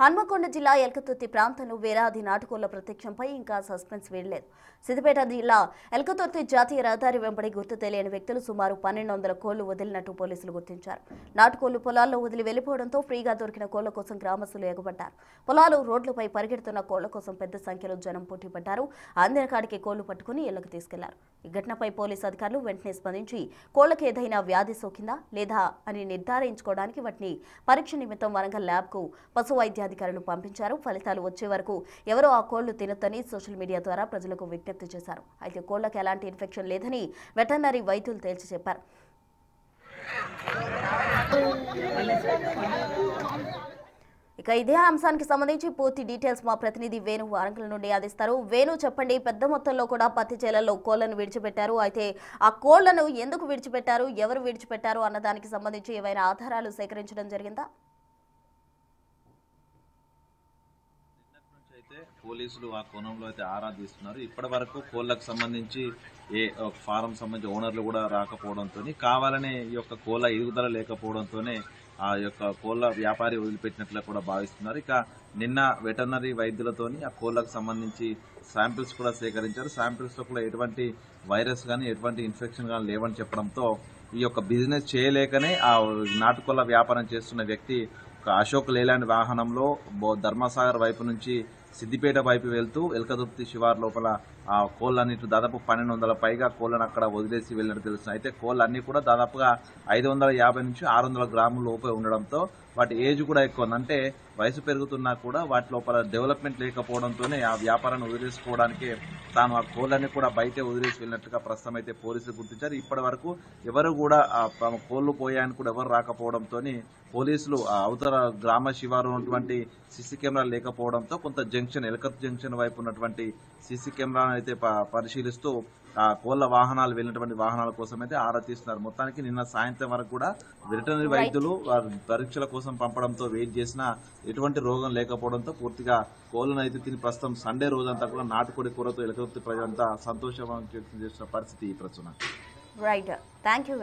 హన్మకొండ జిల్లా ఎల్కతుర్తి ప్రాంతంలో వేలాది నాటుకోళ్ల ప్రత్యక్షంపై ఇంకా సస్పెన్స్ వీడలేదు. సిద్దిపేట జిల్లా ఎల్కతుర్తి జాతీయ రహదారి వెంబడి గుర్తు తెలియని వ్యక్తులు సుమారు 1200 కోళ్లు వదిలినట్టు పోలీసులు గుర్తించారు. నాటుకోళ్లు పొలాల్లో వదిలి వెళ్లిపోవడంతో ఫ్రీగా దొరికిన కోళ్ల కోసం గ్రామస్తులు ఎగబడ్డారు. పొలాలు రోడ్లపై పరిగెడుతున్న కోళ్ల కోసం పెద్ద సంఖ్యలో జనం పోటీపడ్డారు. అందిన కాడికి కోళ్లు పట్టుకుని ఇళ్లకు తీసుకెళ్లారు. ఈ ఘటనపై పోలీసు అధికారులు వెంటనే స్పందించి కోళ్లకు ఏదైనా వ్యాధి సోకిందా లేదా అని నిర్ధారించుకోవడానికి వాటిని పరీక్ష నిమిత్తం వరంగల్ ల్యాబ్కు పశు వైద్యాధికారులు పంపించారు. ఫలితాలు వచ్చే వరకు ఎవరో ఆ కోళ్లు తినొద్దని సోషల్ మీడియా ద్వారా ప్రజలకు విజ్ఞప్తి చేశారు. అయితే కోళ్లకు ఎలాంటి ఇన్ఫెక్షన్ లేదని వెటర్నరీ వైద్యులు తేల్చి చెప్పారు. ఇక ఇదే అంశానికి సంబంధించి పూర్తి డీటెయిల్స్ మా ప్రతినిధి వేణు వరంగల్ నుండి అందిస్తారు. వేణు, చెప్పండి, పెద్ద మొత్తంలో కూడా పత్తి చేలల్లో కోళ్లను విడిచిపెట్టారు. అయితే ఆ కోళ్లను ఎందుకు విడిచిపెట్టారు, ఎవరు విడిచిపెట్టారు అన్న దానికి సంబంధించి ఏవైనా ఆధారాలు సేకరించడం జరిగిందా? పోలీసులు ఆ కోణంలో అయితే ఆరా తీస్తున్నారు. ఇప్పటి వరకు కోళ్లకు సంబంధించి ఫారం సంబంధించి ఓనర్లు కూడా రాకపోవడంతో, కావాలనే ఈ యొక్క కోళ్ల ఎదుగుదల లేకపోవడంతోనే ఆ యొక్క కోళ్ల వ్యాపారి వదిలిపెట్టినట్లు కూడా భావిస్తున్నారు. ఇక నిన్న వెటర్నరీ వైద్యులతోని ఆ కోళ్లకు సంబంధించి శాంపిల్స్ కూడా సేకరించారు. శాంపిల్స్ లో కూడా ఎటువంటి వైరస్ కానీ ఎటువంటి ఇన్ఫెక్షన్ కానీ లేవని చెప్పడంతో ఈ యొక్క బిజినెస్ చేయలేకనే ఆ నాటుకోళ్ల వ్యాపారం చేస్తున్న వ్యక్తి అశోక్ లేలాండ్ వాహనంలో ధర్మసాగర్ వైపు నుంచి సిద్దిపేట వైపు వెళ్తూ ఎల్కతుర్తి శివార్ లోపల ఆ కోళ్లన్నిటి దాదాపు 1200 పైగా కోళ్లను అక్కడ వదిలేసి వెళ్ళినట్టు తెలుస్తుంది. అయితే కోళ్లన్నీ కూడా దాదాపుగా 550 నుంచి 600 గ్రాముల లోపే ఉండడంతో వాటి ఏజ్ కూడా ఎక్కువ ఉంది. అంటే వయసు పెరుగుతున్నా కూడా వాటి లోపల డెవలప్మెంట్ లేకపోవడంతోనే ఆ వ్యాపారాన్ని వదిలేసుకోవడానికి తాను ఆ కోళ్లన్నీ కూడా బయటే వదిలేసి వెళ్ళినట్టుగా ప్రస్తుతం అయితే పోలీసులు గుర్తించారు. ఇప్పటి వరకు ఎవరు కూడా తమ కోళ్లు పోయాయని కూడా ఎవరు రాకపోవడంతో పోలీసులు అవతల గ్రామ శివారు ఉన్నటువంటి సీసీ కెమెరాలు లేకపోవడంతో కొంత జంక్షన్ ఎల్కత్ జంక్షన్ వైపు ఉన్నటువంటి సీసీ కెమెరాను అయితే పరిశీలిస్తూ ఆ కోళ్ల వాహనాలు వెళ్ళినటువంటి వాహనాల కోసం అయితే ఆరా తీస్తున్నారు. మొత్తానికి నిన్న సాయంత్రం వరకు కూడా వెటర్నరీ వైద్యులు పరీక్షల కోసం పంపడంతో వెయిట్ చేసినా ఎటువంటి రోగం లేకపోవడంతో పూర్తిగా కోళ్లను అయితే తిని ప్రస్తుతం సండే రోజంతా కూడా నాటుకోడి కూరతో ఎలకతుర్తి ప్రజలంతా సంతోషం వ్యక్తం చేసిన పరిస్థితి ఈ ప్రస్తుతం. Right, thank you.